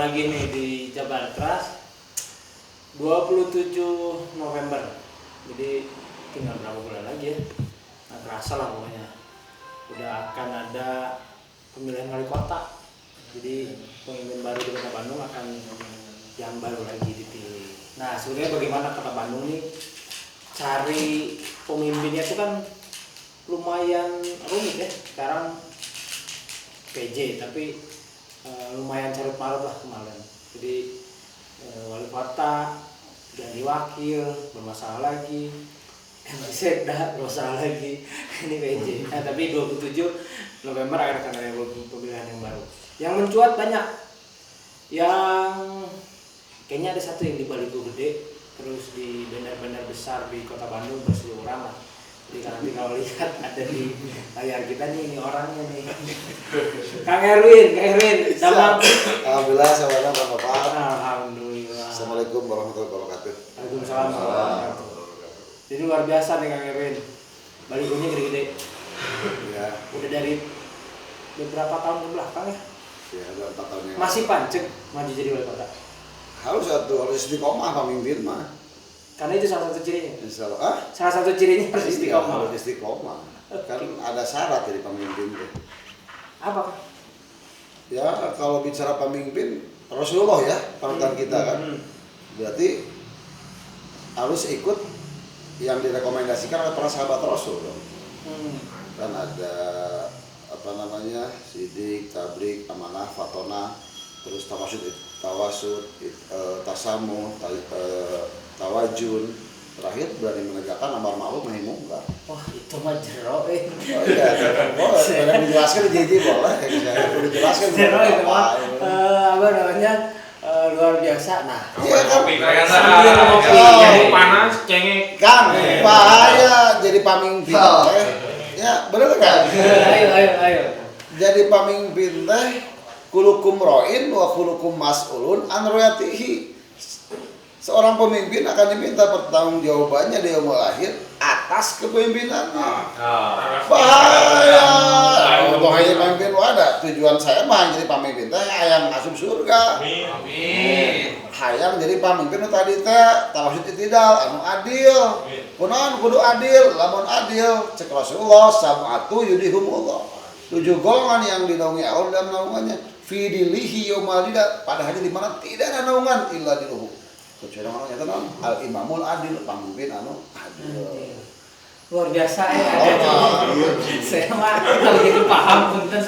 lagi nih di Jabar Keras 27 November. Jadi tinggal berapa bulan lagi ya? Nggak kerasa lah pokoknya. Udah akan ada pemilihan wali kota. Jadi pemimpin baru di Kota Bandung akan yang baru lagi dipilih. Nah, sebenarnya bagaimana Kota Bandung nih cari pemimpinnya itu kan lumayan rumit ya. Sekarang PJ tapi lumayan carut marut lah kemarin. Jadi wali kota ganti wakil bermasalah lagi, Sekda bermasalah lagi, ini PJ. Nah, tapi 27 November akan ada pemilihan yang baru. Yang mencuat banyak, yang kayaknya ada satu yang di Baligo gede, terus di bandar-bandar besar di Kota Bandung berseliweran lah. Jadi nanti kalau lihat ada di layar kita nih, ini orangnya nih. Kang Erwin, sama. Alhamdulillah, sama Bapak. Alhamdulillah. Assalamualaikum warahmatullahi wabarakatuh. Waalaikumsalam warahmatullahi wabarakatuh. Jadi luar biasa nih Kang Erwin. Baligonya gede-gede. Ya. Udah dari beberapa tahun ke belakang ya. Ya, ada 4 tahun yang Masih pancek maju jadi wali kota. harus istiqomah pemimpin mah. Karena itu salah satu cirinya. Insyaallah. Salah satu cirinya harus Iya, istiqomah. harus istiqomah. Kan ada syarat jadi pemimpin tuh. Apa? Ya, kalau bicara pemimpin Rasulullah ya, panutan kita kan. Berarti harus ikut yang direkomendasikan oleh para sahabat Rasul dong. Kan ada sidik, tabrik, amanah, fatona, terus tawasud, tasamuh, tawajun, terakhir berani menegakkan amar ma'ruf nahi mungkar. Wah, itu mah jero Oh iya, boleh dijelaskan jadi boleh. Saya perlu dijelaskan. Jero itu mah apa namanya luar biasa. Nah, Iya kan, sambil ngopi Jadi panas, cengek. kan bahaya jadi pamimpin. Ya bener kan? Ayo. Jadi pamimpin teh kulukum ro'in wa kulukum mas'ulun an royatihi. Seorang pemimpin akan diminta pertanggungjawabannya di yaumul akhir atas kepemimpinannya. Bahaya. Bahaya pemimpin ada. Tujuan saya mah jadi pemimpin teh hayang masuk surga. Amin. Hayang jadi pemimpin tadi teh tawasud itidal anu adil. Kunaon kudu adil, lamun adil cek Rasulullah sab'atu yudihumullah. 7 golongan yang dinaungi Allah dalam naungannya fi dilihi yaumalida, pada hari di mana tidak ada naungan illa diluhu. Kecuali orangnya tenang al imamul adil, pemimpin anu adil. Luar biasa ya. Saya mah kalau gitu paham punten.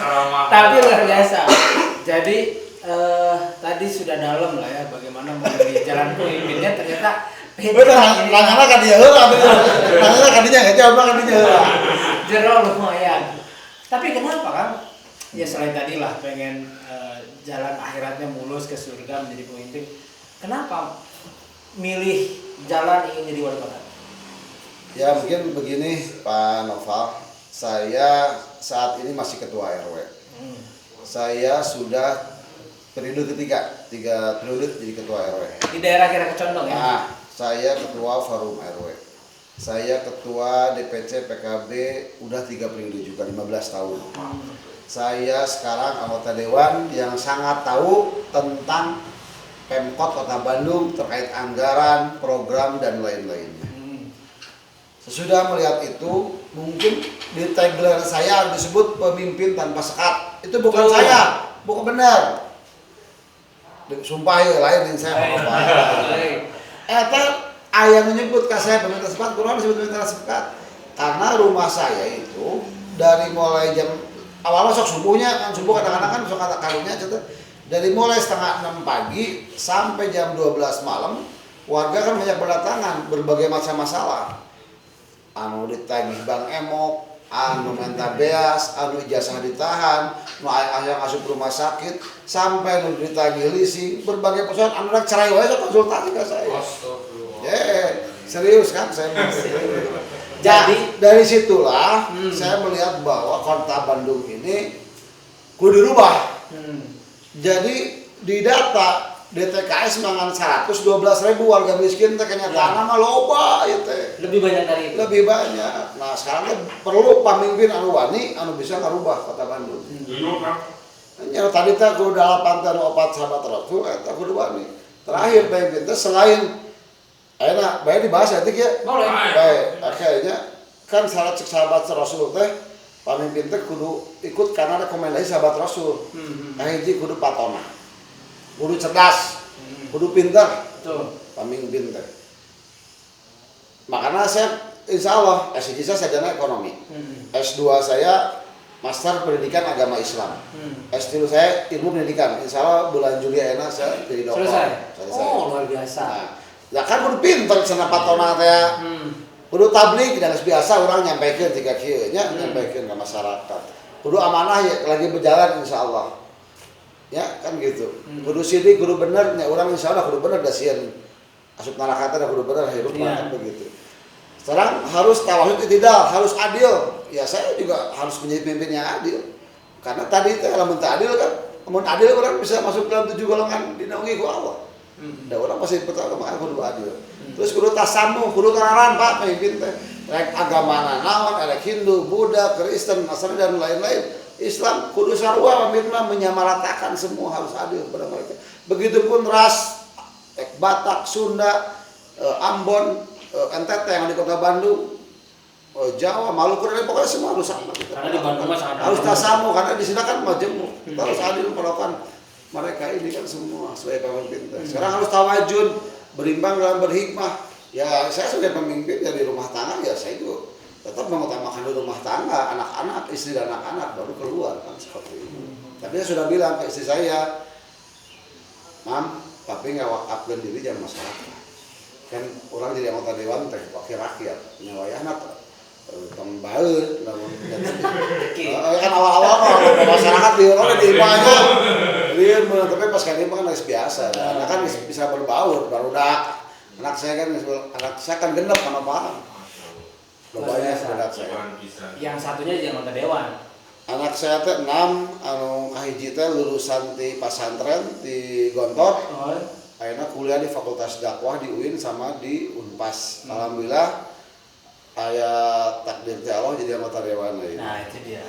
Tapi luar biasa. Jadi tadi sudah dalam lah ya bagaimana memilih jalan pemimpinnya, ternyata bener, nanya kan dia heula, nanya kan dia enggak jawab kan dia heula. Jero lumayan. Tapi kenapa kan? Ya selain tadi lah pengen jalan akhiratnya mulus ke surga menjadi pemimpin. Kenapa milih jalan ingin jadi wali kota? Ya mungkin begini Pak Noval, saya saat ini masih ketua RW. Saya sudah periode ketiga, 3 periode jadi ketua RW. Di daerah Kira Kecondong ya? Nah, saya ketua forum RW. Saya ketua DPC PKB udah 3 periode juga, 15 tahun. Saya sekarang anggota dewan yang sangat tahu tentang Pemkot Kota Bandung terkait anggaran, program dan lain-lainnya. Sesudah melihat itu, mungkin di tagline saya disebut pemimpin tanpa sekat. Itu bukan saya, bukan benar. Sumpah ya lain yang saya apa. Eta ayah menyebut ke saya pemimpin tanpa sekat, kurang disebut pemimpin tanpa sekat. Karena rumah saya itu dari mulai jam awalnya sok subuhnya, kan subuh kadang-kadang kan sok kata karunya gitu. Dari mulai setengah 6 pagi sampai jam 12 malam, warga kan banyak berdatangan berbagai macam masalah. Anu ditagih Bang Emok, anu minta beas, anu ijazah ditahan, nu yang asup rumah sakit, sampai anu ditagih leasing, berbagai persoalan anu nak cerai wae konsultasi ke saya. Serius kan saya. Jadi dari situlah saya melihat bahwa Kota Bandung ini kudu dirubah. Jadi di data DTKS mangan 112.000 warga miskin teh kenyataan mah loba ieu teh. Lebih banyak dari itu. Lebih banyak. Nah, sekarang perlu pemimpin anu wani anu bisa ngarubah Kota Bandung. Nya tadi teh kudu 8 teh opat sahabat Rasul eta kudu wani. Terakhir pemimpin teh selain ayeuna bae dibahas ya Tik ya. Boleh. Bae, akhirnya kan syarat sahabat Rasul teh pemimpin teh kudu ikut karena rekomendasi sahabat Rasul. Hiji kudu patona. Kudu cerdas. Kudu pintar. Betul. Pemimpin teh. Makanya saya insya Allah S1 saya sarjana ekonomi. S2 saya Master Pendidikan Agama Islam. S3 saya ilmu pendidikan. Insya Allah bulan Juli enak saya jadi dokter. Selesai. Oh, luar biasa. Nah, ya kan kudu pintar cenah patona teh. Kudu tablik dan biasa orang nyampaikan tiga kieu nya nyampaikan ke masyarakat. Kudu amanah ya lagi berjalan insya Allah. Ya kan gitu. Kudu sidik kudu bener nya orang insya Allah kudu bener da sieun asup neraka teh kudu bener hidup kan begitu. Sekarang harus tawahid tidak, harus adil. Ya saya juga harus menjadi pemimpin yang adil. Karena tadi itu kalau mentah adil kan, namun adil orang bisa masuk dalam 7 golongan dinaungi ku Allah. Dan orang pasti pertama kudu adil. Terus kudu tasamuh, kudu kararan Pak pemimpin teh. Rek agamana naon, ada Hindu, Buddha, Kristen, Nasrani dan lain-lain. Islam kudu sarua pemimpin menyamaratakan semua harus adil pada mereka. Begitupun ras Batak, Sunda, Ambon, NTT yang di Kota Bandung, Jawa, Maluku dan pokoknya semua harus sama. Karena di Bandung sangat harus tasamu karena di sini kan majemuk. Harus adil melakukan mereka ini kan semua sebagai pemimpin. Sekarang harus tawajun, berimbang dalam berhikmah. Ya saya sebagai pemimpin dari rumah tangga ya saya juga tetap mengutamakan di rumah tangga, anak-anak, istri dan anak-anak baru keluar kan seperti itu. Tapi saya sudah bilang ke istri saya, Mam, tapi nggak wakafkan diri jangan masyarakat. Kan orang jadi anggota dewan teh wakil rakyat punya wayahna tong baeud namun kan awal-awal kalau masyarakat di orang di aja lieur tapi pas kali ini kan biasa karena kan bisa berbaur barudak anak saya kan genep kan apa banyak anak saya yang satunya jadi anggota dewan anak saya teh 6 anu kahiji teh lulusan di pesantren di Gontor. Akhirnya kuliah di Fakultas Dakwah di UIN sama di Unpas. Alhamdulillah aya takdir teh Allah jadi anggota dewan ya. Nah, itu dia.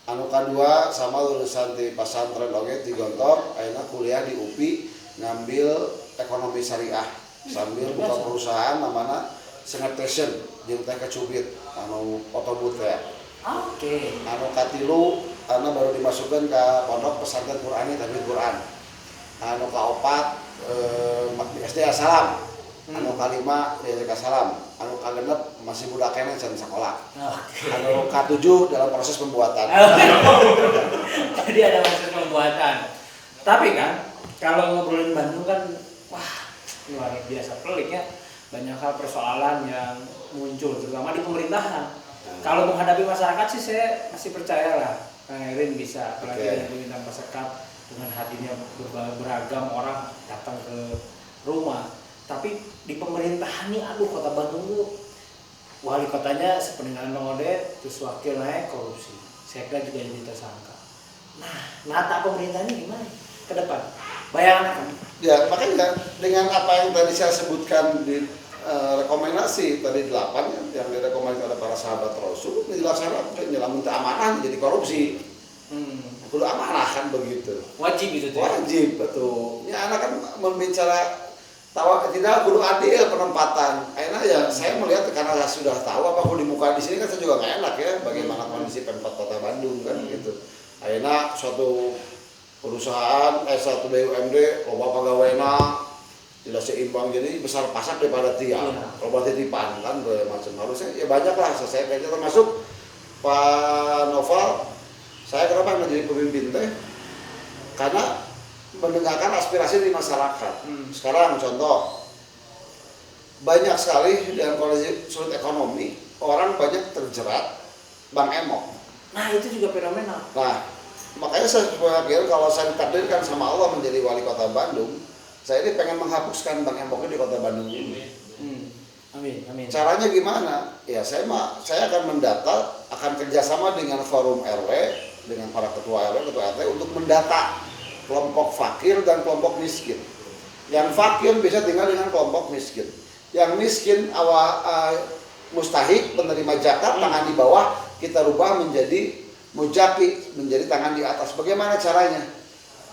Anu kedua sama lulusan di pesantren oge di Gontor, akhirnya kuliah di UPI ngambil ekonomi syariah sambil buka perusahaan namanya Sanitation jeung teh kecubit anu otobut teh. Oke. Anu katilu anu baru dimasukkan ke pondok pesantren Qur'ani tapi Quran. Anu kaopat di SD Salam, anu kalima di SD Salam, anu kagenep masih budak kene can sekolah. Anu katujuh dalam proses pembuatan. Jadi ada proses pembuatan. Tapi kan kalau ngobrolin Bandung kan wah luar biasa pelik ya. Banyak hal persoalan yang muncul terutama di pemerintahan. Kalau menghadapi masyarakat sih saya masih percaya lah Kang Erin bisa apalagi dengan pemerintahan masyarakat dengan hatinya beragam orang datang ke rumah. Tapi di pemerintahan nih aduh Kota Bandung tuh wali kotanya sepeninggalan Bang Odet terus wakil naik korupsi. Sekda juga jadi tersangka. Nah, nata pemerintahnya gimana ke depan? Bayangan kan? Ya, makanya dengan apa yang tadi saya sebutkan di rekomendasi tadi 8 yang direkomendasi oleh para sahabat Rasul dilaksanakan nyelamun amanah jadi korupsi. Kudu amanah kan begitu. Wajib itu tuh. Wajib betul. Ya anak kan membicara tidak kudu adil penempatan. Akhirnya ya saya melihat karena saya sudah tahu apa aku di muka di sini kan saya juga nggak enak ya bagaimana kondisi Pemkot Kota Bandung kan gitu. Akhirnya suatu perusahaan satu BUMD loba pegawainya tidak seimbang jadi besar pasak daripada tiang. Loba titipan kan macam harusnya ya banyak lah saya kayaknya termasuk Pak Noval. Saya kenapa menjadi pemimpin teh? Karena mendengarkan aspirasi di masyarakat. Sekarang contoh, banyak sekali dalam kondisi sulit ekonomi, orang banyak terjerat bank emok. Nah itu juga fenomenal. Nah, makanya saya pikir kalau saya ditakdirkan sama Allah menjadi wali kota Bandung, saya ini pengen menghapuskan bank emoknya di kota Bandung ini. Amin, amin. Caranya gimana? Ya saya akan mendata, akan kerjasama dengan forum RW, dengan para ketua RW, ketua RT untuk mendata kelompok fakir dan kelompok miskin. Yang fakir bisa tinggal dengan kelompok miskin. Yang miskin mustahik penerima zakat tangan di bawah kita rubah menjadi Mujaki menjadi tangan di atas. Bagaimana caranya?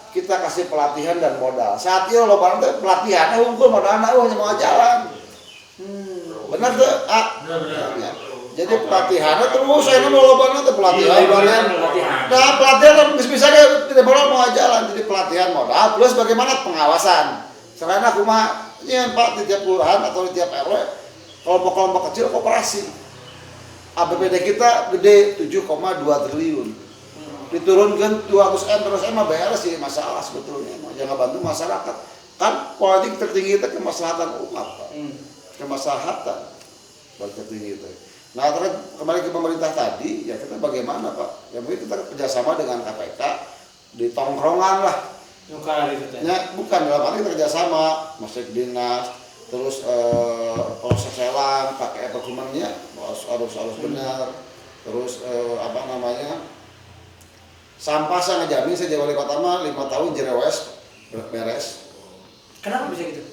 Kita kasih pelatihan dan modal. Saat ini lo banget pelatihan, unggul modal hanya mau jalan. Benar tuh? Ya. Jadi pelatihannya terus saya mau lo banget pelatihan. Nah pelatihan bisa tidak boleh mau jalan. Jadi pelatihan modal plus bagaimana pengawasan. Selain aku mah ini Pak di tiap kelurahan atau di tiap RW kelompok-kelompok kecil koperasi. APBD kita gede 7,2 triliun. Diturunkan 200 M terus M beres sih masalah sebetulnya. Jangan bantu masyarakat. Kan politik tertinggi itu kemaslahatan umat, Pak. Kemaslahatan politik tertinggi itu. Nah, terus kembali ke pemerintah tadi, ya kita bagaimana, Pak? Ya mungkin kita kerjasama dengan KPK di tongkrongan lah. Bukan dalam arti kita kerjasama, masjid dinas, terus proses lelang pakai dokumennya harus benar, terus sampah saya ngejamin saya jadi wali kota mah 5 tahun jerewes beres. Kenapa bisa gitu?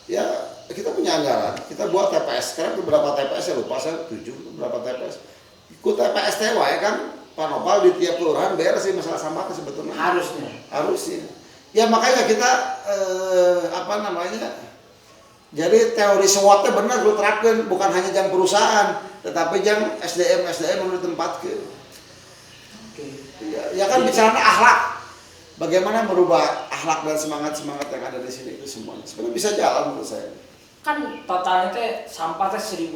Ya kita punya anggaran, kita buat TPS. Sekarang beberapa TPS saya lupa, saya 7 berapa TPS. Ikut TPS TW ya kan, Pak Nopal di tiap kelurahan beres sih masalah sampah sebetulnya. Harusnya. Ya makanya kita jadi teori SWOT-nya benar lu terapkan, bukan hanya jam perusahaan, tetapi jam SDM yang ditempatkan. Ya kan bicara akhlak, bagaimana merubah akhlak dan semangat yang ada di sini itu semuanya. Sebenarnya bisa jalan menurut saya. Kan totalnya sampah 1.500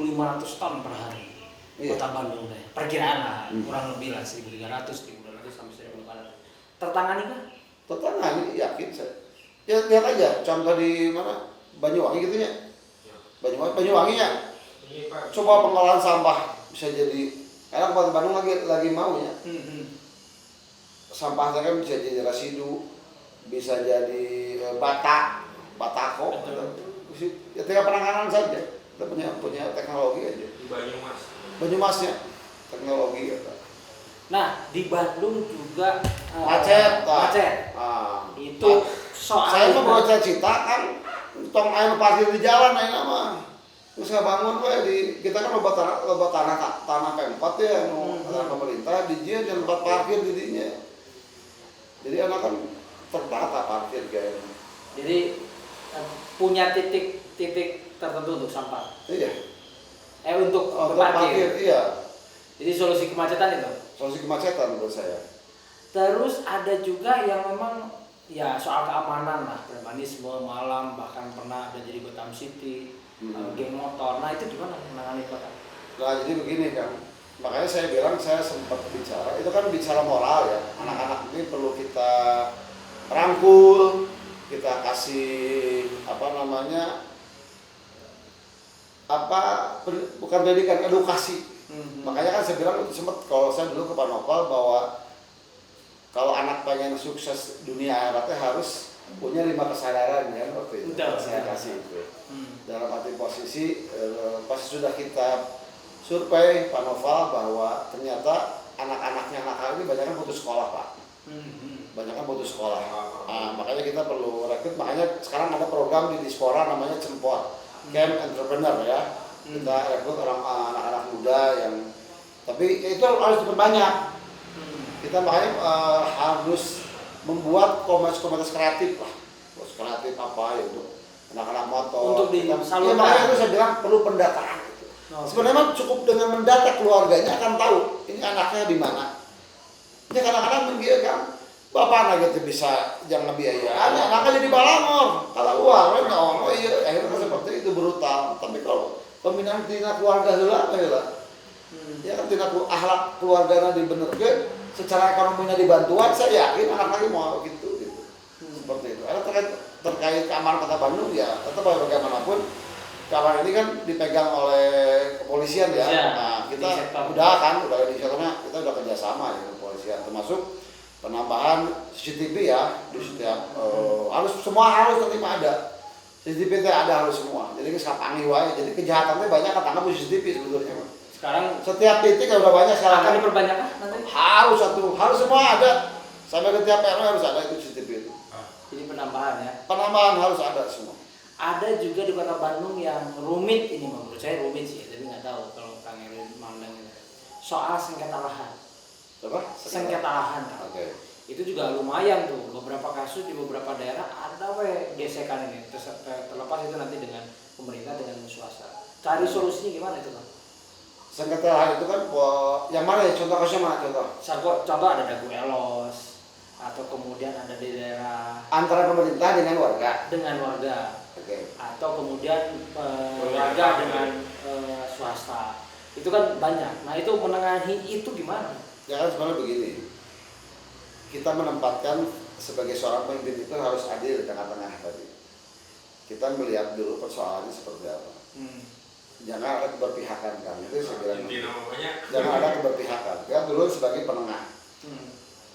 ton per hari. Iya. Kota Bandung perkiraan lah, kurang lebih lah 1.300, 1.200 sampai 1.400. Tertangani kan? Tertangani, yakin saya. Ya lihat aja contoh di mana? Banyuwangi gitu ya. Banyuwangi ya. Coba pengolahan sampah bisa jadi karena Kabupaten Bandung lagi mau ya. Sampahnya kan bisa jadi residu, bisa jadi batako. Ya tinggal penanganan saja. Kita punya teknologi aja. Di Banyumas. Banyumasnya teknologi ya. Nah, di Bandung juga macet. Itu soal saya mau bawa cita kan tong air parkir di jalan aja mah. Terus nggak bangun kita kan loba tanah Pemkot ya, tanah pemerintah di dia dan tempat parkir didinya. Jadi anak kan tertata parkir kayaknya. Jadi punya titik tertentu untuk sampah. Iya. Untuk parkir, iya. Jadi solusi kemacetan itu. Solusi kemacetan menurut saya. Terus ada juga yang memang ya soal keamanan lah, premanisme malam, bahkan pernah ada jadi Gotham City, geng motor. Nah itu gimana menangani kota? Nah jadi begini kan, makanya saya bilang saya sempat bicara, itu kan bicara moral ya. Anak-anak ini perlu kita rangkul, kita kasih bukan pendidikan, edukasi. Makanya kan saya bilang sempat kalau saya dulu ke Pak Nopal bahwa kalau anak pengen sukses dunia akhiratnya harus punya 5 kesadaran ya waktu itu. Saya kasih itu. Dalam arti posisi sudah kita survei Pak Noval bahwa ternyata anak-anaknya nakal ini banyak kan putus sekolah Pak. Banyak kan putus sekolah. Makanya kita perlu rekrut. Makanya sekarang ada program di Dispora namanya Cempor, Camp Entrepreneur ya. Kita rekrut anak-anak muda yang tapi itu harus diperbanyak. Kita makanya harus membuat komunitas kreatif lah, kreatif apa ya untuk anak-anak motor. Untuk disalurkan. Makanya itu saya bilang perlu pendataan. Sebenarnya cukup dengan mendata keluarganya akan tahu ini anaknya di mana. Ini kadang-kadang kan bapak anak itu bisa jangan biaya, anaknya jadi balangor. Kalau uang, akhirnya seperti itu brutal. Tapi kalau pembinaan tina keluarga heula. Ya kan tina akhlak keluarganya dibenerkeun. Secara ekonominya dibantuan, saya yakin anak lagi mau gitu. Seperti itu. Ada terkait keamanan Kota Bandung ya, tetap bagaimanapun keamanan ini kan dipegang oleh kepolisian ya. Nah, kita udah di sana kita udah kerjasama dengan kepolisian, termasuk penambahan CCTV ya di setiap harus terima ada. CCTV ada harus semua. Jadi sapangi wae. Jadi kejahatannya banyak ketangkap di CCTV sebetulnya. Sekarang setiap titik udah banyak sekarang akan diperbanyak nanti? Harus semua ada. Sampai ke tiap RW harus ada itu CCTV itu. Jadi penambahan ya? Penambahan harus ada semua. Ada juga di Kota Bandung yang rumit ini menurut saya rumit sih, tapi nggak tahu kalau Kang Erwin mandang itu. Soal sengketa lahan. Apa? sengketa lahan Kang. Oke. Itu juga lumayan tuh, beberapa kasus di beberapa daerah ada gesekan ini. Terlepas itu nanti dengan pemerintah dengan swasta. Cari solusinya gimana itu Bang? Sengketa lahan itu kan yang mana ya, contoh kasusnya mana contoh? Contoh ada dagu elos atau kemudian ada di daerah Antara pemerintah dengan warga. Oke. Atau kemudian warga dengan swasta. Itu kan banyak. Nah, itu menengahi itu gimana? Ya kan sebenarnya begini. Kita menempatkan sebagai seorang pemimpin itu harus adil di tengah-tengah tadi. Kita melihat dulu persoalannya seperti apa. Jangan ada keberpihakan kan, itu saya bilang. Jangan ada keberpihakan. Kita dulu sebagai penengah.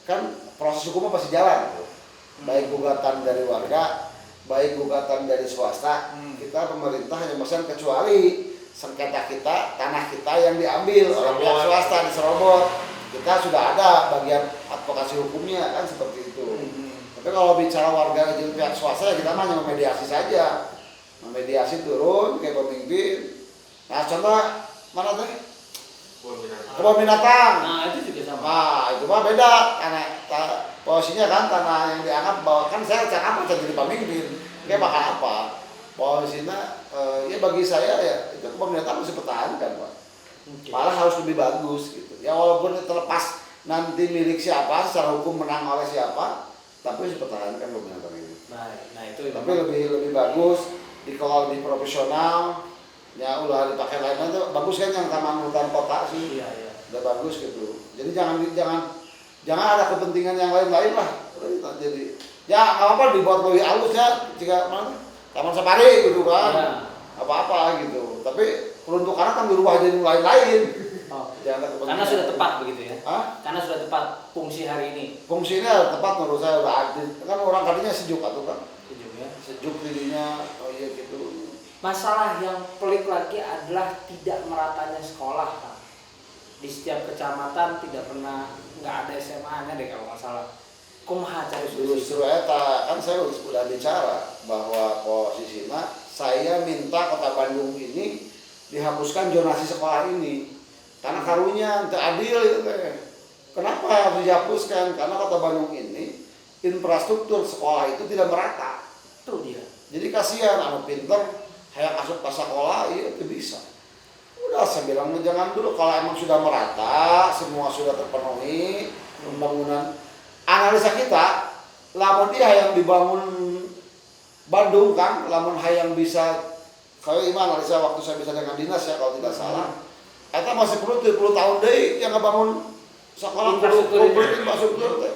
Kan proses hukumnya pasti jalan. Baik gugatan dari warga, baik gugatan dari swasta, kita pemerintah hanya memesan kecuali sengketa kita, tanah kita yang diambil oleh pihak swasta diserobot. Kita sudah ada bagian advokasi hukumnya kan seperti itu. Tapi kalau bicara warga dan pihak swasta ya kita hanya memediasi saja. Memediasi turun kayak pemimpin. Nah contoh mana tuh? Kebun binatang. Nah itu juga sama. Nah itu mah beda karena posisinya kan tanah yang dianggap bahwa kan saya apa jadi pemimpin. Kayak bakal apa? Posisinya ya bagi saya ya itu kebun binatang harus dipertahankan Pak. Malah harus lebih bagus gitu. Ya walaupun terlepas nanti milik siapa, secara hukum menang oleh siapa, tapi harus dipertahankan kebun binatang ini. Nah itu. Tapi lebih bagus dikelola di profesional. Ya ulah dipakai lainnya itu bagus kan yang taman hutan kota sih. Iya. Udah bagus gitu. Jadi jangan ada kepentingan yang lain-lain lah. Jadi ya apa dibuat lebih halus ya jika mana taman safari gitu kan. Ya. Apa-apa gitu. Tapi peruntukannya kan dirubah jadi lain-lain. Oh. Karena sudah tepat begitu ya. Hah? Karena sudah tepat fungsi hari ini. Fungsinya tepat menurut saya udah adil. Kan orang tadinya sejuk atau kan. Sejuk ya. Sejuk dirinya. Oh iya gitu. Masalah yang pelik lagi adalah tidak meratanya sekolah Kang. Di setiap kecamatan tidak pernah nggak ada SMA-nya deh kalau nggak salah. Kumaha cari solusi? Justru eta kan saya sudah bicara bahwa posisinya saya minta Kota Bandung ini dihapuskan zonasi sekolah ini karena karunya tidak adil itu teh. Kenapa harus dihapuskan? Karena Kota Bandung ini infrastruktur sekolah itu tidak merata. Itu dia. Jadi kasihan anu pinter hayang asup ke sekolah iya itu bisa. Udah saya bilang jangan dulu kalau emang sudah merata, semua sudah terpenuhi pembangunan. Analisa kita, lamun dia yang dibangun Bandung kan, lamun hayang bisa kayak gimana analisa waktu saya bisa dengan dinas ya kalau tidak salah. Eta masih perlu 30 tahun deh yang ngebangun sekolah infrastruktur teh.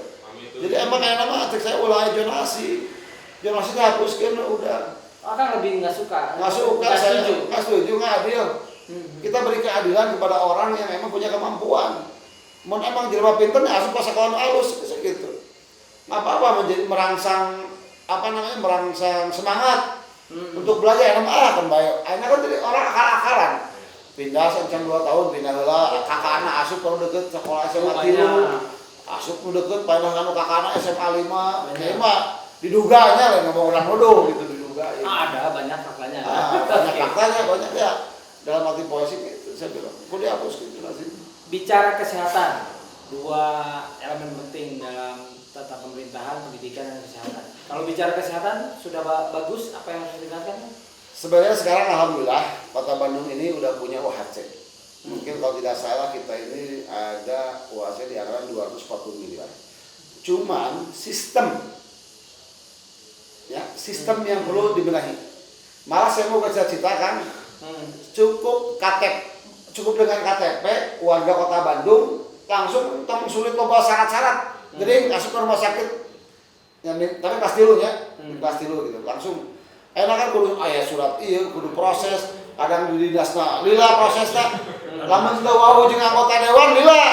Jadi emang kayak nama cek saya ulah zonasi dihapuskan udah. Akan lebih nggak suka. Saya nggak setuju, nggak adil. Kita beri keadilan kepada orang yang emang punya kemampuan. Mun emang jelema pinter asup ke sekolah halus gitu. Nggak apa-apa menjadi merangsang semangat untuk belajar kan baik. Akhirnya kan jadi orang akal-akalan. Pindah sekian 2 tahun pindah heula kakak anak asup kalau deket sekolah SMA 3. Asup nu deket pindah kanu kakak anak SMA 5. Mah diduganya lah ngomong orang bodoh gitu diduga. Ya. Ada banyak faktanya. Banyak faktanya banyak ya. Dalam arti polisi itu saya bilang, kok dihapus gitu sih. Bicara kesehatan, 2 elemen penting dalam tata pemerintahan, pendidikan dan kesehatan. Kalau bicara kesehatan sudah bagus, apa yang harus ditingkatkan? Sebenarnya sekarang alhamdulillah Kota Bandung ini udah punya UHC. Mungkin kalau tidak salah kita ini ada UHC di anggaran 240 miliar. Cuman sistem yang perlu dibenahi. Malah saya mau bercita-cita cukup dengan KTP warga Kota Bandung langsung sulit loba syarat-syarat. Jadi masuk ke rumah sakit. Ya, tapi pas dulu gitu. Langsung enak kan kudu surat kudu proses, kadang di dinasna lila prosesna. Lamun sudah wau jeung anggota dewan lila.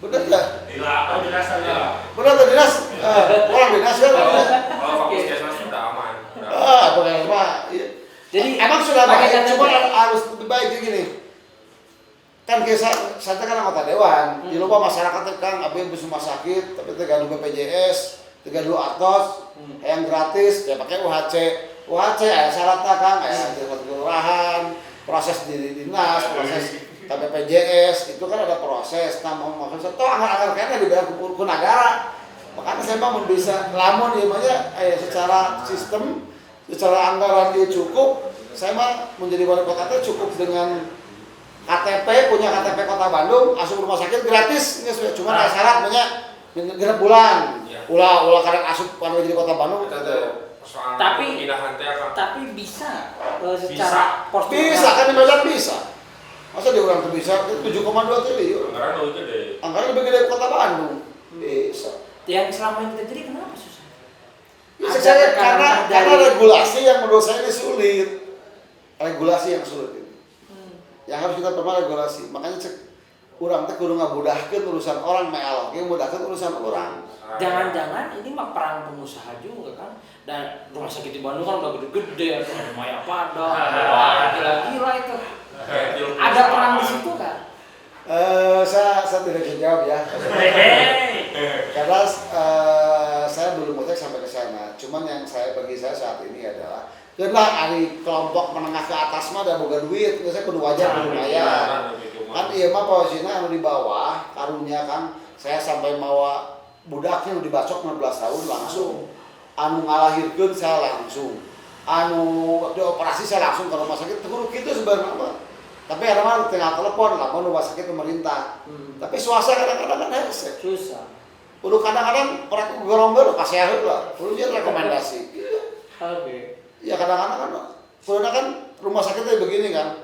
Bener enggak? Lila, dinas aja. Bener tuh dinas. Orang dinas ya. Kalau puskesmas sudah aman. Pokoknya mah iya. Jadi emang sudah baik, cuma harus lebih baik gini. Kan saya kan anggota dewan, di lupa masyarakat kan abis rumah sakit, tapi tergantung BPJS, tergantung Atos, yang gratis, ya pakai UHC, syaratnya kan, kelurahan, proses di dinas, proses KBPJS itu kan ada proses. Nah mau maksud toh anggar-anggar kayaknya dibayar ke negara. Makanya saya mau bisa lamun ya secara sistem, secara anggaran dia cukup. Saya mah menjadi wali kota itu cukup dengan KTP, punya KTP Kota Bandung, asup rumah sakit gratis. Nggak cuma ada syarat banyak genep bulan. Ulah kadang asup pada jadi Kota Bandung. Tapi bisa secara bisa kan di Medan bisa. Masa di orang tuh bisa 7,2 triliun. Anggaran lebih gede Kota Bandung. Bisa. Yang selama ini terjadi kenapa susah? Ya, karena regulasi yang menurut saya ini sulit. Regulasi yang sulit ini. Yang harus kita perma regulasi. Makanya kurang teh kudu ngabudahkeun urusan orang meal, ge mudahkeun urusan orang. Jangan-jangan ini mah perang pengusaha juga kan. Dan rumah sakit di Bandung kan udah gede-gede, ada Maya Pada, gila-gila itu. Ada perang di situ kan? Saya tidak bisa jawab ya. Karena saya belum ngecek sampai ke sana. Cuman yang bagi saya saat ini adalah karena hari kelompok menengah ke atas mah ada boga duit, saya kudu wajar kudu lumayan. Kan iya mah posisinya anu di bawah, karunya kan saya sampai mawa budaknya udah dibacok 16 tahun langsung. Anu ngalahirkeun saya langsung. Anu dioperasi saya langsung ke rumah sakit. Kudu kitu sebenarnya mah. Tapi ada mah tinggal telepon lah, mau rumah sakit pemerintah. Tapi swasta kadang-kadang kan hese. Susah. Kudu kadang-kadang orang gorong-gorong kasih lah. Kudu jadi rekomendasi. Oke. Ya kadang-kadang kan rumah sakit itu begini kan,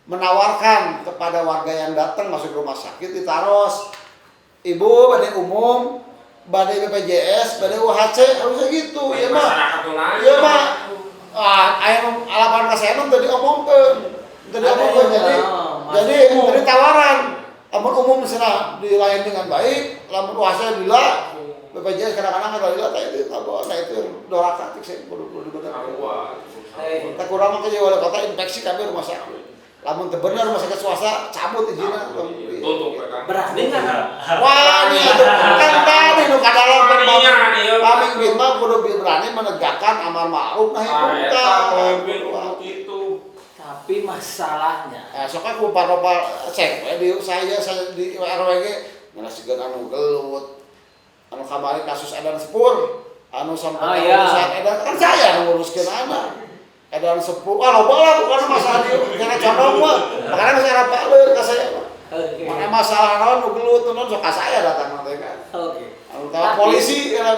menawarkan kepada warga yang datang masuk rumah sakit ditaros, ibu badai umum, badai BPJS, badai UHC harusnya gitu, ya mah, ya mah, ayam alapan kesehatan tadi omongkan, jadi tawaran, lamun umum misalnya dilayani dengan baik, lamun UHC bila BPJS kadang-kadang ada lihat itu apa itu doraka tik saya perlu dibenar. Tak kurang mah wali kota infeksi kami rumah sakit. Lamun teu bener rumah sakit swasta cabut izinna. Berani enggak? Wah, ini kan tadi nu kadalam pamimpin mah kudu berani menegakkan amar ma'ruf nahi munkar. Tapi masalahnya Sok aku paropal cek di saya di RWG ngasihkeun anu gelut. Anu kamari kasus edan sepur, anu sampai urusan edan kan saya yang nguruskeun anak. Edan sepur, loba lah bukan masalah dia, karena condong mah. Makanya saya rapaleun ka saya. Makanya masalah naon nu gelut naon sok ka saya datang nanti kan. Oke. Anu ka polisi kan.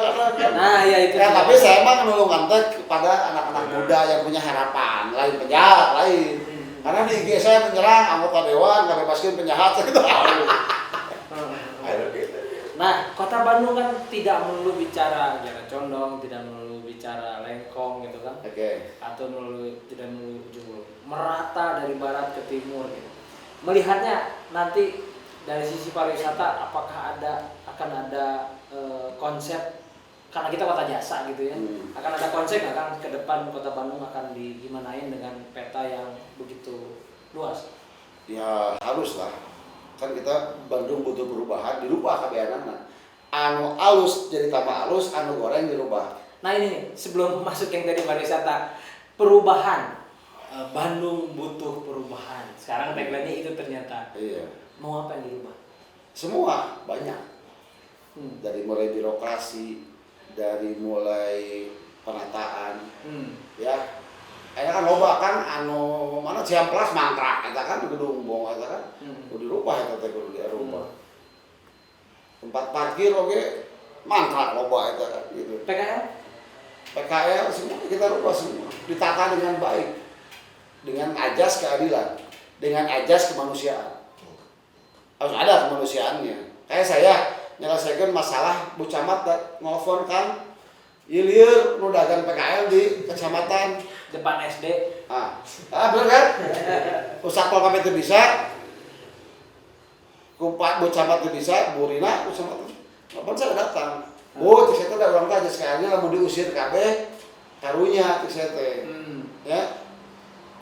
Nah, ya itu. Ya, tapi saya mah nulungan teh kepada anak-anak muda yang punya harapan, lain penjahat lain. Karena di IG saya menyerang anggota dewan, bebaskeun penjahat gitu. Nah, Kota Bandung kan tidak melulu bicara condong, tidak melulu bicara lengkong gitu kan. Oke. Atau tidak melulu ujung, merata dari barat ke timur gitu. Melihatnya nanti dari sisi pariwisata apakah akan ada konsep, karena kita kota jasa gitu ya. Akan ada konsep akan ke depan Kota Bandung akan digimanain dengan peta yang begitu luas. Ya haruslah. Kan kita Bandung butuh perubahan, dirubah kebiasaanna. Anu alus jadi tambah alus, anu goreng dirubah. Nah ini nih, sebelum masuk yang tadi pariwisata, perubahan. Bandung butuh perubahan. Sekarang tagline-nya itu ternyata. Iya. Mau apa yang dirubah? Semua banyak. Dari mulai birokrasi, dari mulai penataan, ya. Ada kan loba kan anu mana Ciamplas mangkrak eta kan gedung bong eta kan. Kudu dirubah eta teh kudu dirubah. Tempat parkir oge mangkrak loba eta kan gitu. PKL semua kita rubah semua. Ditata dengan baik. Dengan ajas keadilan, dengan ajas kemanusiaan. Harus ada kemanusiaannya. Kayak saya nyelesaikan masalah Bu Camat nelfon kan ilir nu dagang PKL di kecamatan depan SD. Bener kan? Satpol PP itu bisa, kumpat Bu Camat itu bisa, Bu Rina, Bu Camat itu. Kapan saya datang? Bu, cek saya ada orang aja sekali lah mau diusir KB, karunya cek saya teh. Ya,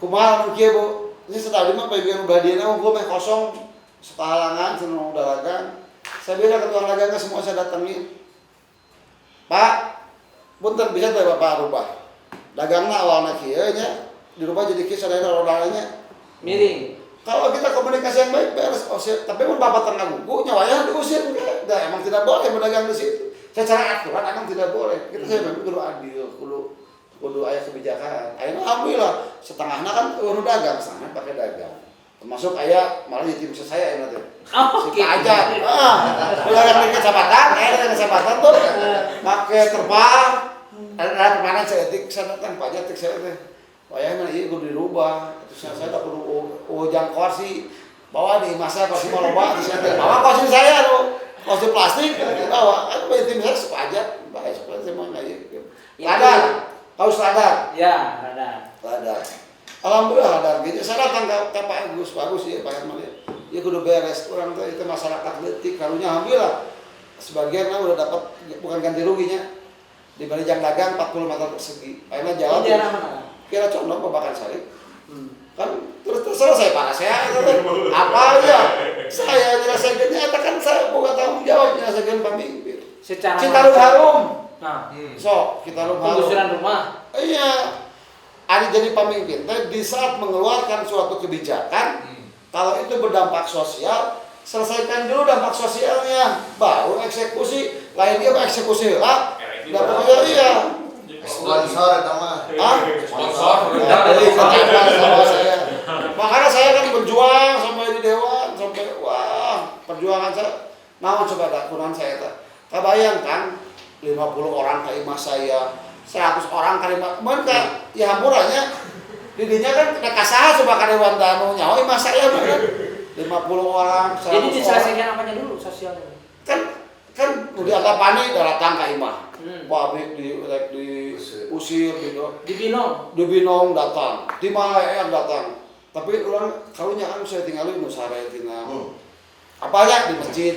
kumaha mungkin Bu? Ini setahun lima bagian badiannya gue main kosong, setahalangan, senang dagangan. Saya bilang ke tukang dagangan semua saya datangin. Pak, punten bisa teh Bapak rubah. Dagangna awalna kieu nya dirubah jadi kieu sadayana rodanya miring. Kalau kita komunikasi yang baik beres. Tapi pun bapak tengah gugu nyawanya diusir enggak. Nah, emang tidak boleh berdagang di situ. Secara aturan emang tidak boleh. Kita saya memang kudu adil, kudu aya kebijakan. Ayeuna alhamdulillah setengahnya kan kudu dagang, setengahnya pakai dagang. Termasuk aya malah yatim saya ayeuna teh. Si aja. Dagang di kecamatan, di kecamatan tuh make terpal. Ada permanen saya etik sana kan pajak etik saya teh. Wayahna ieu kudu dirubah. Terus saya tak kudu ujang kursi. Bawa di masa kursi mau loba di sana. Bawa kursi saya tuh. Kursi plastik bawa. Aku yatim saya sepajak. Baik sepajak mah ieu. Ladar. Kaus ladar. Ya, ladar. Alhamdulillah ladar gitu. Saya datang ke Pak Agus, bagus ya Pak Herman ya. Ieu kudu beres. Urang teh itu masyarakat leutik karunya alhamdulillah. Sebagian udah dapat bukan ganti ruginya. Dibeli jam dagang 40 meter persegi. Akhirnya jalan. Kira condong Babakan Sari. Kan terus selesai para saya apa aja saya nyelesaikannya kan saya bukan tanggung jawab nyelesaikan pemimpin Secara Citarum harum. Nah, Sok Citarum harum. penggusuran rumah. Iya. Ada jadi pemimpin di saat mengeluarkan suatu kebijakan kalau itu berdampak sosial selesaikan dulu dampak sosialnya baru eksekusi lain dia eksekusi lah. Dapatnya iya. Sponsor itu mah. Sponsor. Sama saya. Makanya saya kan berjuang sampai di dewan sampai wah perjuangan saya naon coba dak kunaon saya teh. Kabayang kan 50 orang ka imah saya, 100 orang ka imah. Mun ka ya hampurannya didinya kan kasaha coba ka dewan danu nyawa imah saya mah kan 50 orang, 100 Jadi diselesaikan orang. apanya dulu sosialnya? Kan udah anggapannya datang ka imah. Pabrik diusir gitu. Dibinong datang, di Malaya datang. Tapi orang karunya kan saya tinggalin Nusare tina. Apanya di masjid,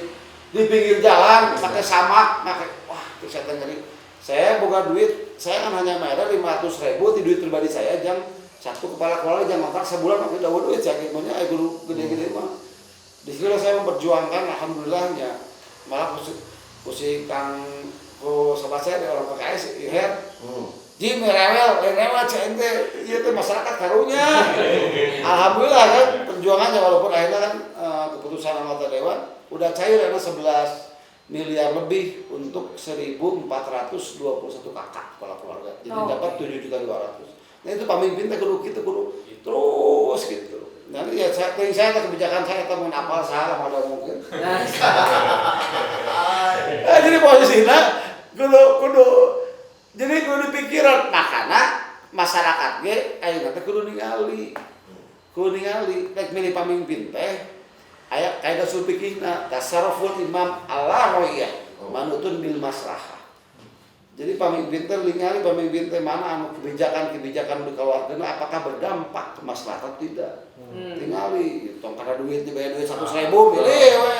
di pinggir jalan pakai samak, wah itu saya ngeri. Saya buka duit, saya kan hanya bayar 500.000 di duit pribadi saya jam satu kepala keluarga jam kontrak sebulan pakai dawa duit saya gimana guru gede-gede mah. Di situ saya memperjuangkan alhamdulillahnya. Malah pusing Kang sobat saya di orang PKS Iher Jim rewel cente iya tuh masyarakat karunya alhamdulillah kan perjuangannya walaupun akhirnya kan keputusan anggota dewan udah cair karena 11 miliar lebih untuk 1.421 kakak kepala keluarga jadi dapat 7.200.000 nah itu pemimpin teh kudu gitu kudu terus gitu nanti ya saya kebijakan saya temen apal salah ada mungkin jadi posisinya kudu jadi kudu pikiran makana masyarakat ge ayeuna teh kudu ningali rek milih pamimpin teh aya kaidah usul fikihna tasarruful imam ala ra'iyah manutun bil maslahah jadi pamimpin teh ningali pamimpin teh mana anu kebijakan-kebijakan dikeluarkeun apakah berdampak ke maslahat tidak tingali tong kana duit dibayar duit 100.000 milih we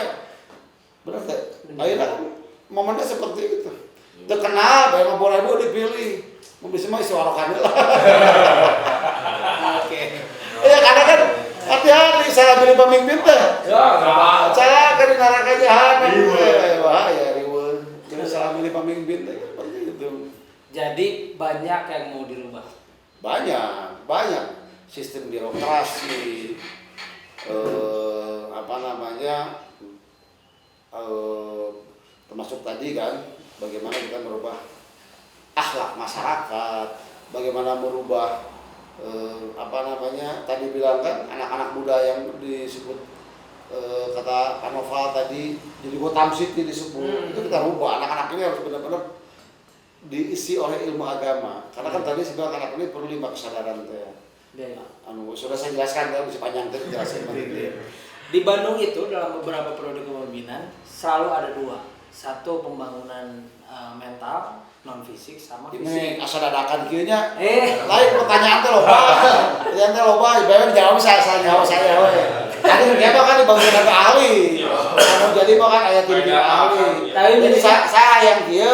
bener teh ayeuna momennya seperti itu terkenal, bayar 50.000 dipilih. Mungkin semua isi warokan lah. Oke. Iya karena kan hati-hati salah pilih pemimpin teh. Salah kan di neraka jahanam. Wah ya riweuh. Jadi salah pilih pemimpin teh seperti itu. Jadi banyak yang mau dirubah. Banyak. Sistem birokrasi, termasuk tadi kan. Bagaimana kita merubah akhlak masyarakat, bagaimana merubah tadi bilang kan anak-anak muda yang disebut kata Pak Noval tadi jadi Gotham City disebut itu kita rubah anak-anak ini harus benar-benar diisi oleh ilmu agama karena kan tadi saya bilang anak ini perlu 5 kesadaran teh. Sudah saya jelaskan kan bisa panjang tadi jelasin Di Bandung itu dalam beberapa periode kepemimpinan selalu ada 2. Satu pembangunan mental non fisik sama fisik. Ini asal dadakan kieu nya. Lain pertanyaan teh loba. Pertanyaan teh loba, ibaratnya dijawab saya we. Tadi dia kan dibangun ke ahli. Anu jadi mah kan aya tim ahli. Jadi saya yang kieu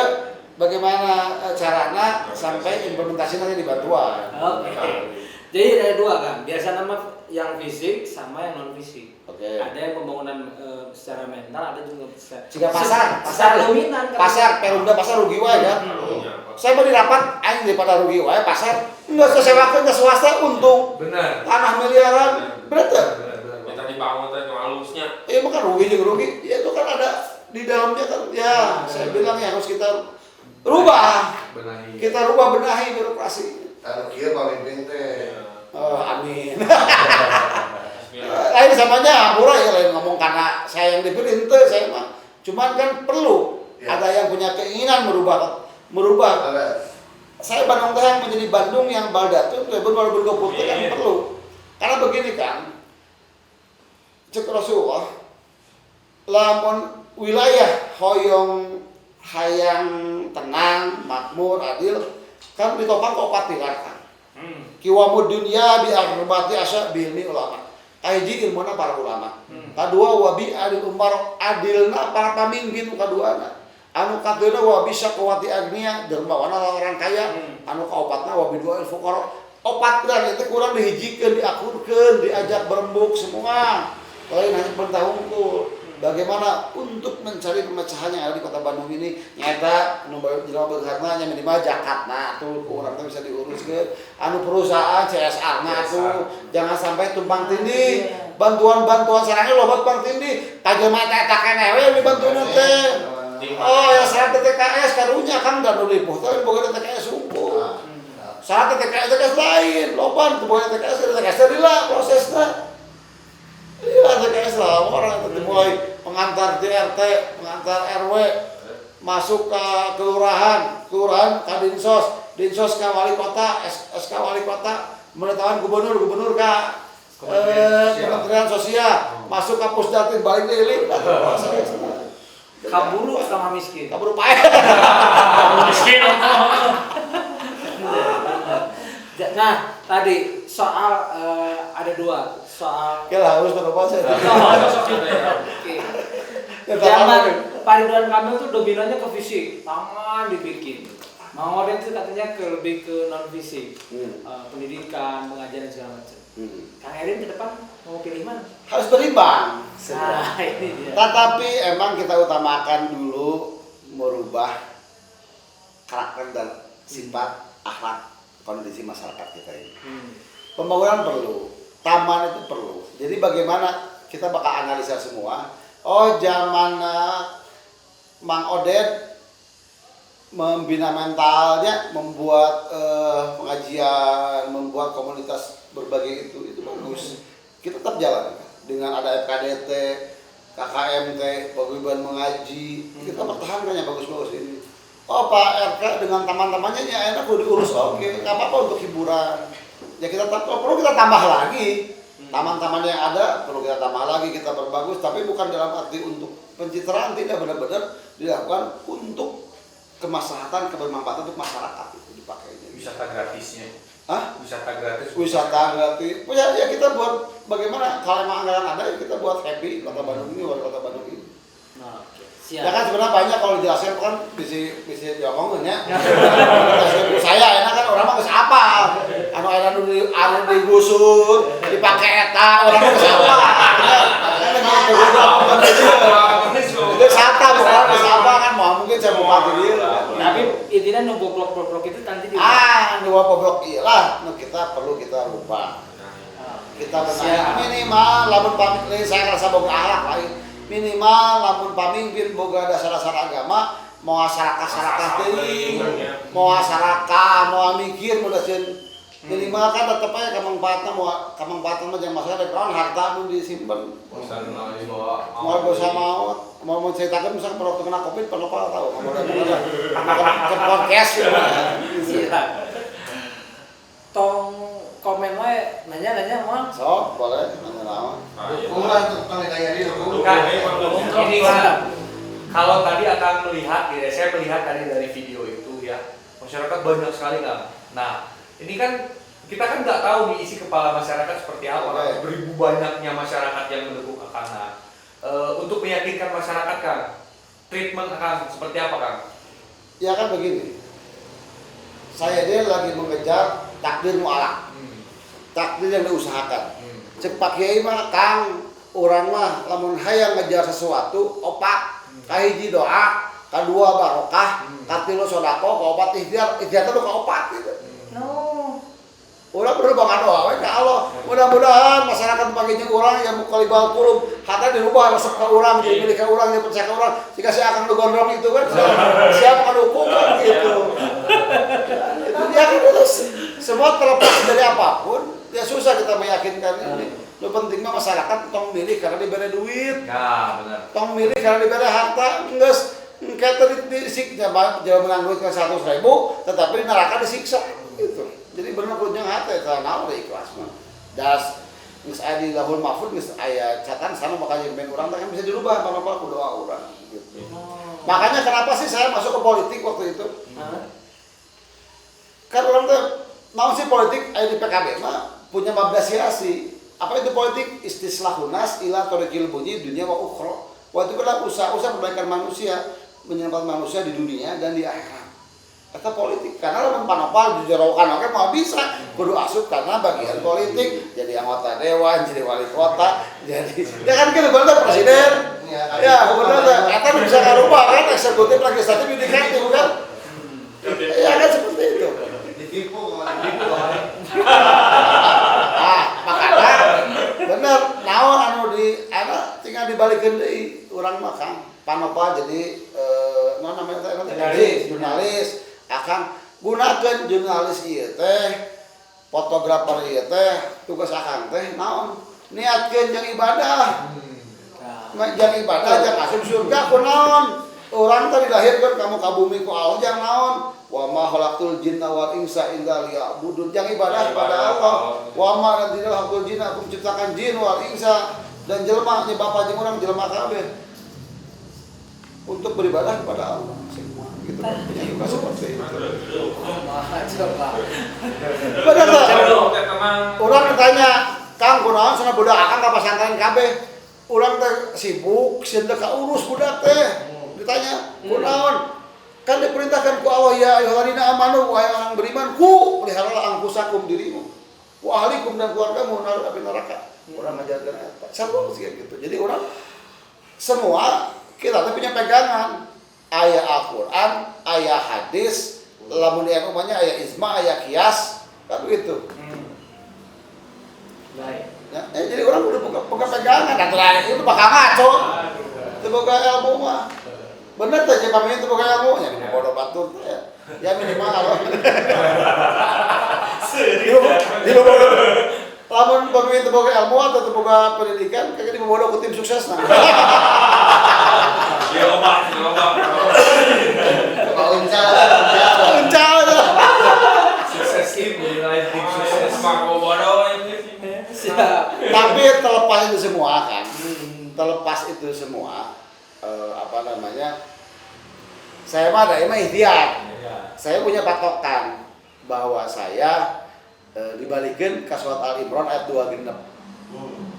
bagaimana caranya sampai implementasi nanti dibantuan. Oke. Jadi ada 2 kan. Biasa nama yang fisik sama yang non fisik. Ada yang pembangunan secara mental, ada juga jika pasar dominan kan. Perumda pasar rugi wae ya. Saya mau dirapat aing daripada rugi wae pasar enggak sesewakeun ke swasta untung. Benar. Tanah miliaran, bener teh? kan rugi juga rugi. Ya itu kan ada di dalamnya kan. Ya, saya bilang ya harus kita rubah. Kita rubah benahi birokrasi. Anu kieu pamimpin teh. Amin. Lain samanya ampura ya lain ngomong karena saya yang dipilih ente saya mah. Cuman kan perlu ada yang punya keinginan merubah. Saya Bandung teh yang menjadi Bandung yang baldatun baru bergoput kan perlu. Karena begini kan. Cek Rasulullah lamun wilayah hoyong hayang tenang, makmur, adil kan ditopang ke opat pilar kan. Kiwamud dunya bi arba'ati asya bilmi ulama. Kahiji ilmuna para ulama. Kadua wabi adil umar adilna para pamimpin kaduana. Anu kageuna wabi syakwati agnia dermawana orang kaya. Anu kaopatna wabi dua fuqara. Opat dan itu kurang dihijikeun, diakurkeun, diajak berembuk semua. Lain hanya bertahunku. Bagaimana untuk mencari pemecahan yang ada di kota Bandung ini nyata anu jelema berharna nya minimal zakatna tuh urang teh bisa diurus ke anu perusahaan CSR-na tuh jangan sampai tumpang tindih bantuan-bantuan sarangnya loba tumpang tindih kajelema teh tak keneh we dibantuan teh oh ya syarat TKS karunya kan dan lipuh teh boga TKS unggul syarat TKS lain loba boga TKS lah prosesna. Iya, TKS lah, orang itu mulai pengantar DRT, pengantar RW, masuk ke kelurahan ke dinsos ke wali kota, SK wali kota, menetapkan gubernur ke Kementerian Sosial, masuk ke Pusdatin, balik delik, Kaburu atau miskin? kaburu pae. Miskin. Nah, tadi soal ada dua soal. Kira harus berapa sih? Oke. Zaman Pak Ridwan Kamil tuh dominannya ke fisik, tangan dibikin. Mau ada itu katanya lebih ke non fisik, pendidikan, pengajaran segala macam. Kang Erin ke depan mau pilih mana? Harus berimbang. Nah, ini dia. Tetapi emang kita utamakan dulu merubah karakter dan sifat akhlak kondisi masyarakat kita ini. Pembangunan perlu, taman itu perlu. Jadi bagaimana kita bakal analisa semua. Oh zaman Mang Oded membina mentalnya, membuat pengajian, membuat komunitas berbagai itu bagus. Kita tetap jalan dengan ada FKDT, KKMT, paguyuban mengaji, kita pertahankan yang bagus-bagus ini. Oh Pak RK dengan teman-temannya ya enak udah diurus oke, nggak apa-apa untuk hiburan. Ya kita perlu kita tambah lagi, taman-taman yang ada perlu kita tambah lagi, kita perbagus, tapi bukan dalam arti untuk pencitraan, tidak benar-benar dilakukan untuk kemaslahatan, kebermanfaatan untuk masyarakat itu dipakainya. Wisata gratisnya. Hah? Wisata gratis. Wisata gratis. Ya kita buat bagaimana kalau emang anggaran ada ya kita buat happy kota Bandung ini, wali kota Bandung ini. Nah, oke. Ya kan sebenarnya banyak kalau dijelasin kan bisa diomongin ya. Saya enak kan orang mah geus apa? Anu digusur, dipakai eta, orang mah geus apa? Itu sata bukan geus apa kan mau mungkin saya mau pakai dia. Tapi intinya nu boblok-boblok itu nanti dua boblok iyalah, kita perlu kita rubah. Kita benar minimal lamun pamit saya rasa boga akhlak lain. Minimal lamun pamimpin boga dasar-dasar agama mau masyarakat teuing mau masyarakat mau mikir mau dasieun minimal kan tetep aja kamangpaatna mah jeung masalah dari harta nu disimpen mau dosa maut mau menceritakan misalkan waktu kena covid perlu apa tahu mau ke podcast tong komen wae nanya mah sok boleh nanya naon Ini kan kalau tadi akan melihat, ya, saya melihat tadi dari video itu ya masyarakat banyak sekali kan. Nah ini kan kita kan nggak tahu nih isi kepala masyarakat seperti apa. Beribu banyaknya masyarakat yang mendukung Akang. Untuk meyakinkan masyarakat kan, treatment Akang seperti apa Kang? Ya kan begini, saya dia lagi mengejar takdir mu'alak, takdir yang diusahakan. Cek Pak Kiai mah Kang, orang mah lamun hayang ngejar sesuatu opat, kahiji doa, kedua barokah, katilu sodako, keopat ikhtiar itu ke opat gitu. No. Urang bener banget doa we ka Allah. Mudah-mudahan masyarakat paginya urang yang mukalibal kulub hata dirubah resep ka urang jadi milik ka urang jadi percaya ka urang jika saya akan gondrong itu kan siapa kan hukum kan gitu. Itu dia kan itu semua terlepas dari apapun ya susah kita meyakinkan ini. Lu penting mah masyarakat tong milih karena diberi duit. Ya, benar. Tong milih karena diberi harta geus kayak tadi disiksa jauh menang duit ke 100.000 tetapi neraka disiksa gitu. Jadi benar kunjung hati eta naon deui ikhlas mah. Das geus aya di lahul mahfuz geus aya catatan sana bakal nyimpen urang teh bisa dirubah apa-apa ku doa urang gitu. Makanya kenapa sih saya masuk ke politik waktu itu? Kan orang teh naon sih politik aya di PKB mah punya babdasiasi. Apa itu politik? Istislahun nas ila tariqil bunyi dunia wa ukhra. Waktu itu adalah usaha perbaikan manusia, menyelamatkan manusia di dunia dan di akhirat. Kata politik, karena lamun panopal dijerokan oke mau bisa kudu asup karena bagian politik, jadi anggota dewan, jadi wali kota, jadi ya kan gitu bener presiden. Ya bener kata bisa ngarubah kan eksekutif legislatif yudikatif kan. Ya kan seperti itu. Ditipu. Makanya bener naon anu di tinggal dibalikeun deui urang mah Kang panopal jadi naon namanya teh jurnalis akan gunakan jurnalis ieu teh fotografer ieu teh tugas akang teh naon niatkeun jeung ibadah jeung ibadah jeung asup surga kunaon urang teh dilahirkeun kamu ka bumi ku Allah jeung naon wa ma khalaqtul jinna wal insa illa liya'budun jeung ibadah kepada Allah wa ma khalaqtul jinna aku menciptakan jin wal insa dan jelema nya bapa jeung urang jelema kabeh untuk beribadah kepada Allah semua gitu punya juga seperti itu. Benar tak? Orang ditanya, Kang kunaon cenah budak akang ka pesantren kabeh. Urang teh sibuk, sieun teh kaurus budak teh. Ditanya, kunaon? Kan diperintahkan ku Allah ya ayyuhalladzina amanu wahai orang beriman ku peliharalah angkusakum dirimu. Wa ahlikum dan keluargamu dari neraka. Urang ngajarkeun eta. Sarua sih gitu. Jadi orang semua kita tuh punya pegangan ayat Al-Quran, ayat hadis, lamun di umumnya ayat ijma, ayat kias, kan begitu. Baik. Ya, jadi orang udah buka pegangan, dan terakhir itu bakal ngaco, itu buka ilmu mah. Bener tuh, jadi paminya itu buka ilmu, ya bodoh batur ya minimal loh. Di lamun pemimpin itu buka ilmu atau buka pendidikan, kayaknya dibodoh ke tim sukses nah. Uncal Sukses tim, nilai tim sukses. Tapi terlepas itu semua kan, terlepas itu semua, saya mah ada emang ikhtiar. Saya punya patokan bahwa saya dibalikin ke surat Al-Imran ayat 2 genep.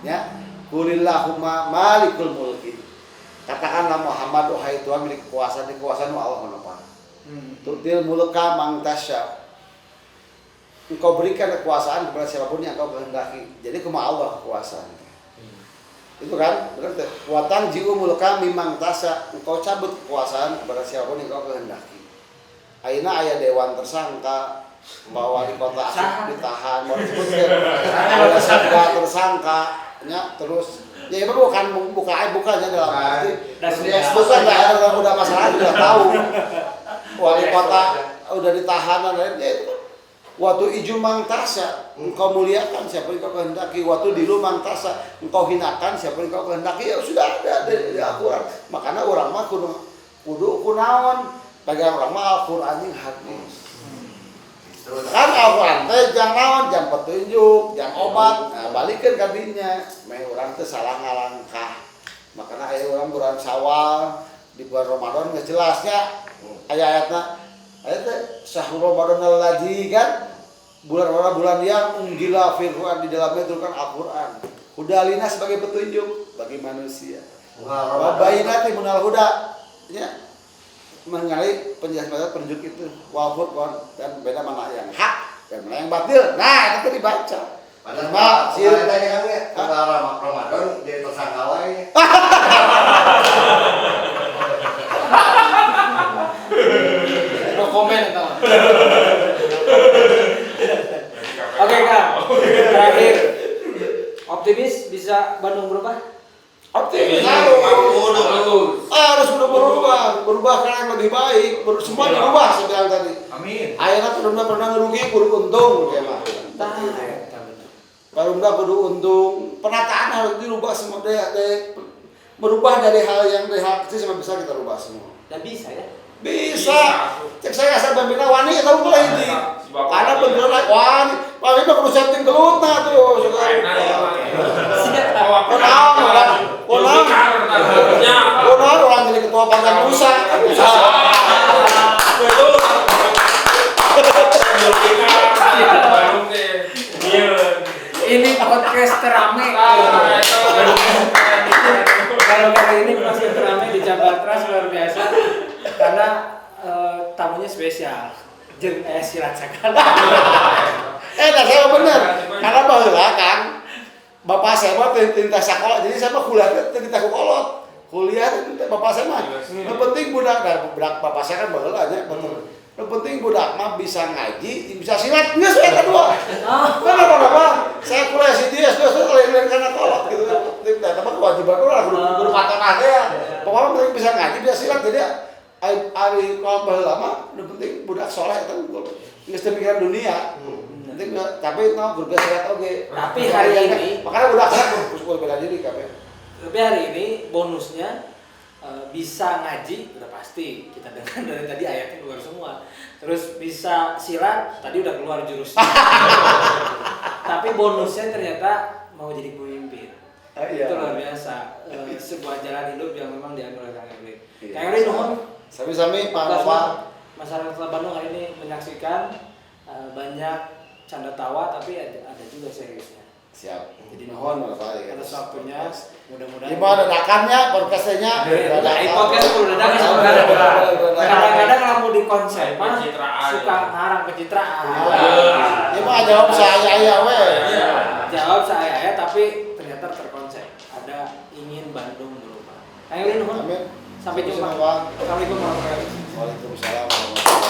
Ya, Qulillahumma malikul mulki. Katakanlah Muhammad wahai Tuhan milik kekuasaan di kekuasaanmu Allah menopang. Tu'til mulka man tasya. Engkau berikan kekuasaan kepada siapapun yang engkau kehendaki. Jadi kumaha Allah kekuasaan. Itu kan, benar tuh. Wa tanji'u mulka mimman tasya. Engkau cabut kekuasaan kepada siapapun yang engkau kehendaki. Ayeuna aya dewan tersangka bahwa di kota asik ditahan, mau disebutkan ada sangka tersangka, ya terus ya itu bukannya dalam arti bukan udah masalah sudah tahu wali kota udah ditahan dan ya itu waktu iju mangtasa engkau muliakan siapa yang kau kehendaki, waktu dilu mangtasa engkau hinakan siapa yang kau kehendaki, ya sudah ada di Al-Quran. Makanya orang mah kudu kunaon bagi orang mah Al-Quran yang hadis. Kan Al-Quran teh jang naon, jang petunjuk, jang obat, nah balikeun ka dinya. Meh urang teh salah ngalangkah. Makana aya urang bulan Syawal di bulan Ramadan geus jelasnya aya-ayatna. Aya teh syahrul Ramadan alladzi kan bulan yang unggila firqan di dalamnya itu kan Al-Quran. Hudalina sebagai petunjuk bagi manusia. Wa bayyinati minal huda. Ya. Mengenai penjelasan penunjuk itu wal furqan dan beda mana yang hak dan mana yang batil. Nah, itu dibaca. Padahal sih tanya kami kalau Ramadan jadi tersangka wae. No komen atau. Oke, lebih baik, semua dirubah saya bilang tadi. Amin. Ayeuna pernah ngerugi kudu untung kayak mah. Parumda kudu untung, penataan harus dirubah semua merubah dari hal yang dari hal kecil sampai besar kita rubah semua. Dan bisa ya? Bisa. Cek saya asal bambina wani tahu kalau ini. Karena beneran wani, wani mah kudu setting gelut nah tuh. Konon orang jadi ketua Partai Nusa. Ini podcast terame. Kalau kali ini masih terame di Jabartras luar biasa karena tamunya spesial. Jeung silat sakala. Dah saya bener. Karena baheula Kang. Bapak saya mah tinta sekolah, jadi saya mah kuliah tinta kolot. Kuliah bapak saya mah. Yang penting budak bapak saya kan baheula nya bener. Yang penting budak mah bisa ngaji, bisa silat, geus we kedua. Kenapa? Saya kuliah si dia sudah lain karena kolot gitu. Tapi kewajiban orang guru patonah teh ya. Pokoknya penting bisa ngaji, bisa silat jadi ari kalau baheula mah penting budak saleh eta geus pikiran dunia. Tapi guru silat oge. Tapi hari ini makanya budak saleh kudu bela diri kabeh. Tapi hari ini bonusnya bisa ngaji udah pasti kita dengar dari tadi ayatnya keluar semua. Terus bisa silat tadi udah keluar jurusnya. Tapi bonusnya ternyata mau jadi pemimpin. Iya. Itu luar biasa. Sebuah jalan hidup yang memang diambil oleh Kang Erwin. Kang Erwin nuhun. Sami-sami Pak Bapak. Masyarakat Kota Bandung hari ini menyaksikan banyak canda tawa tapi ada juga seriusnya. Siap. Jadi Mohon Bapak ya. atas waktunya mudah-mudahan Gimana dadakannya podcastnya? podcast udah dadakan. Kadang-kadang kamu di konsep mah suka ngarang pencitraan. Ya mah jawab saya we. Jawab saya tapi ternyata terkonsep. Ada ingin Bandung berubah. Ayo nuhun. Amin. Sampai jumpa. Assalamualaikum Assalamualaikum warahmatullahi wabarakatuh. Waalaikumsalam.